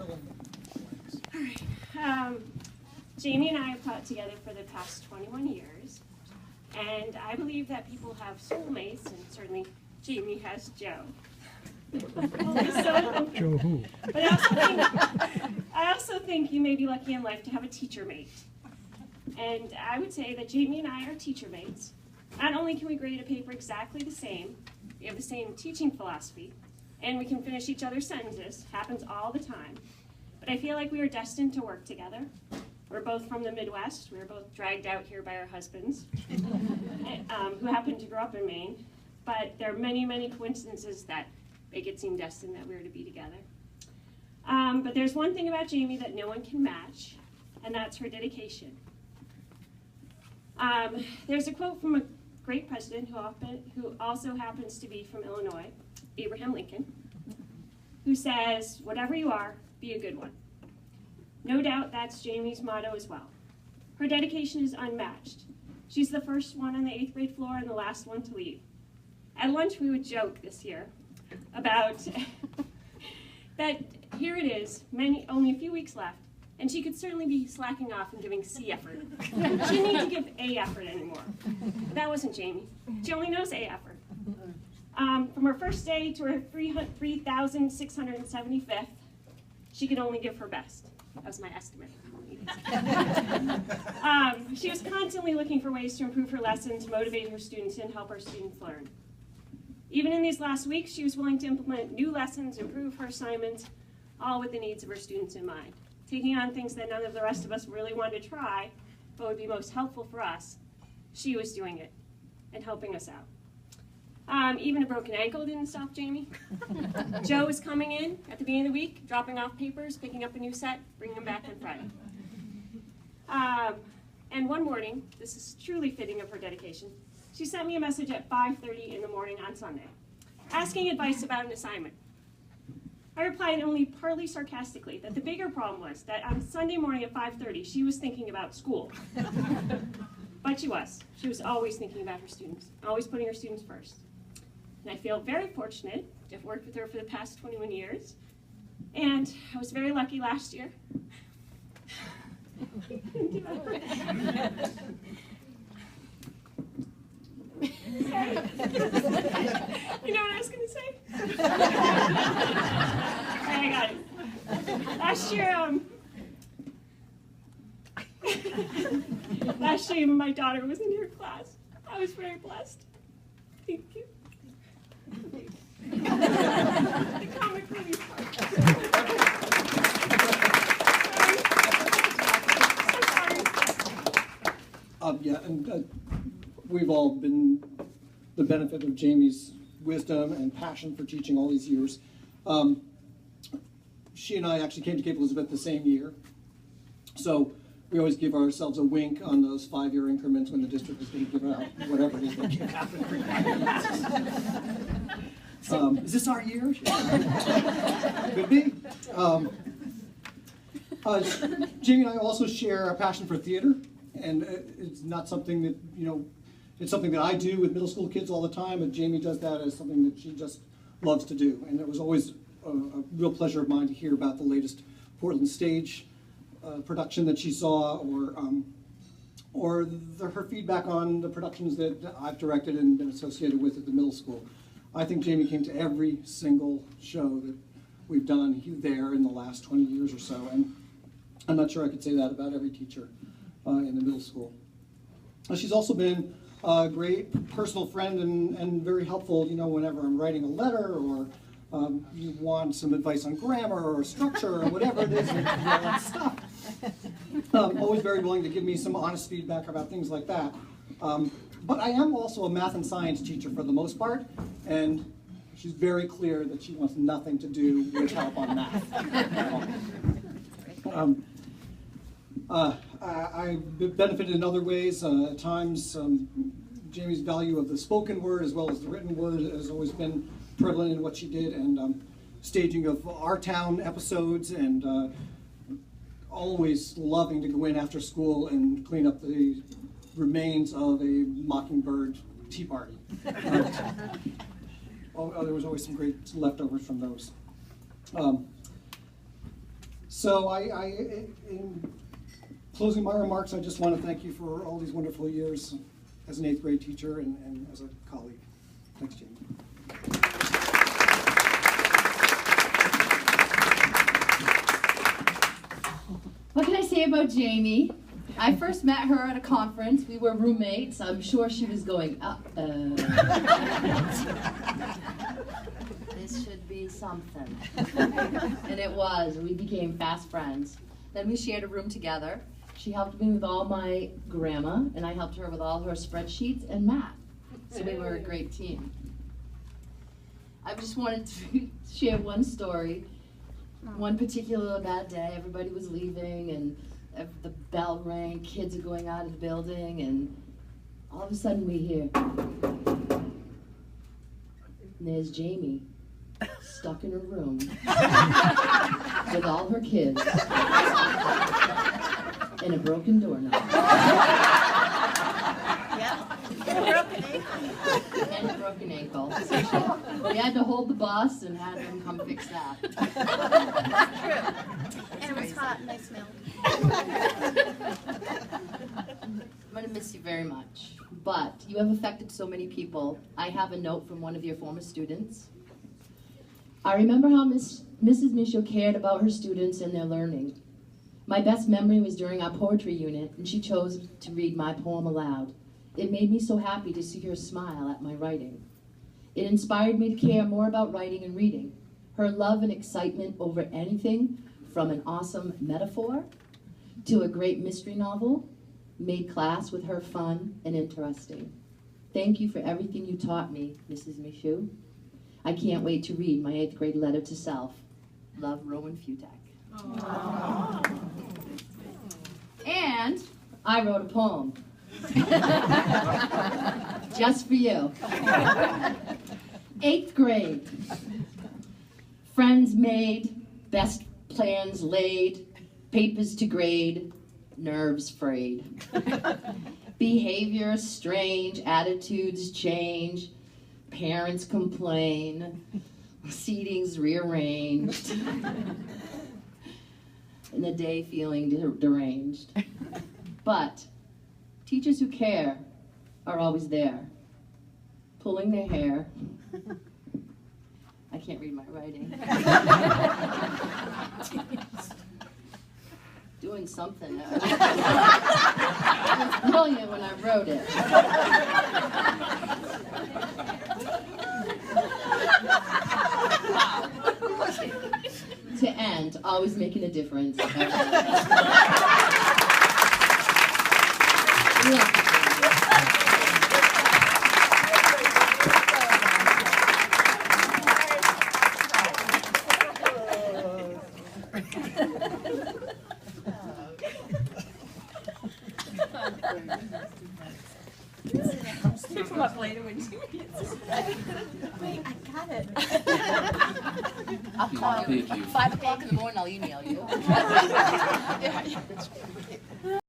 All right. Jamie and I have taught together for the past 21 years, and I believe that people have soulmates, and certainly Jamie has Joe. Joe who? But I also think you may be lucky in life to have a teacher mate. And I would say that Jamie and I are teacher mates. Not only can we grade a paper exactly the same, we have the same teaching philosophy, and we can finish each other's sentences, happens all the time. But I feel like we are destined to work together. We're both from the Midwest. We were both dragged out here by our husbands, who happen to grow up in Maine. But there are many, many coincidences that make it seem destined that we're to be together. But there's one thing about Jamie that no one can match, and that's her dedication. There's a quote from a great president who also happens to be from Illinois, Abraham Lincoln, who says, "Whatever you are, be a good one." No doubt that's Jamie's motto as well. Her dedication is unmatched. She's the first one on the 8th grade floor and the last one to leave. At lunch, we would joke this year about that here it is, only a few weeks left, and she could certainly be slacking off and giving C effort. She didn't need to give A effort anymore. But that wasn't Jamie. She only knows A effort. From her first day to her 3,675th, she could only give her best. That was my estimate. She was constantly looking for ways to improve her lessons, motivate her students, and help her students learn. Even in these last weeks, she was willing to implement new lessons, improve her assignments, all with the needs of her students in mind. Taking on things that none of the rest of us really wanted to try, but would be most helpful for us, she was doing it and helping us out. Even a broken ankle didn't stop Jamie. Joe was coming in at the beginning of the week, dropping off papers, picking up a new set, bringing them back on Friday. And one morning, this is truly fitting of her dedication, she sent me a message at 5:30 in the morning on Sunday, asking advice about an assignment. I replied only partly sarcastically that the bigger problem was that on Sunday morning at 5:30, she was thinking about school. But she was. She was always thinking about her students, always putting her students first. And I feel very fortunate to have worked with her for the past 21 years. And I was very lucky last year. You know what I was going to say? I got it. Last year, my daughter was in her class. I was very blessed. Thank you. The comic relief part. Yeah, and we've all been the benefit of Jamie's wisdom and passion for teaching all these years. She and I actually came to Cape Elizabeth the same year, so we always give ourselves a wink on those 5-year increments when the district is going to give out whatever it is that can happen every 5 years. Is this our year? Could be. Jamie and I also share a passion for theater, and it's not something that, it's something that I do with middle school kids all the time, and Jamie does that as something that she just loves to do. And it was always a real pleasure of mine to hear about the latest Portland Stage production that she saw, or her feedback on the productions that I've directed and been associated with at the middle school. I think Jamie came to every single show that we've done there in the last 20 years or so, and I'm not sure I could say that about every teacher in the middle school. She's also been a great personal friend and very helpful, whenever I'm writing a letter or you want some advice on grammar or structure or whatever it is, that stuff. Always very willing to give me some honest feedback about things like that. But I am also a math and science teacher for the most part, and she's very clear that she wants nothing to do with help on math. I've benefited in other ways. At times, Jamie's value of the spoken word as well as the written word has always been prevalent in what she did, and staging of Our Town episodes, and always loving to go in after school and clean up the remains of a Mockingbird tea party. There was always some great leftovers from those. So in closing my remarks, I just want to thank you for all these wonderful years as an 8th grade teacher and as a colleague. Thanks, Jamie. What can I say about Jamie? I first met her at a conference. We were roommates. I'm sure she was going, this should be something. And it was. We became fast friends. Then we shared a room together. She helped me with all my grammar, and I helped her with all her spreadsheets and math. So we were a great team. I just wanted to share one story. One particular bad day, everybody was leaving, and the bell rang, kids are going out of the building, and all of a sudden we hear, and there's Jamie stuck in her room with all her kids and a broken doorknob. And a broken ankle. So we had to hold the bus and had them come fix that. That's true. And it was hot and I smelled. I'm going to miss you very much, but you have affected so many people. I have a note from one of your former students. I remember how Mrs. Michaud cared about her students and their learning. My best memory was during our poetry unit, and she chose to read my poem aloud. It made me so happy to see her smile at my writing. It inspired me to care more about writing and reading. Her love and excitement over anything from an awesome metaphor to a great mystery novel made class with her fun and interesting. Thank you for everything you taught me, Mrs. Michaud. I can't wait to read my 8th grade letter to self. Love, Rowan Futak. Aww. And I wrote a poem. Just for you. 8th grade. Friends made, best plans laid, papers to grade, nerves frayed. Behavior strange, attitudes change, parents complain, seatings rearranged, and the day feeling deranged. But teachers who care are always there, pulling their hair. I can't read my writing. Doing something. I was brilliant when I wrote it. To end, always making a difference. Come up later when you wait, I got it. I'll call you. Thank you. 5 o'clock in the morning, I'll email you.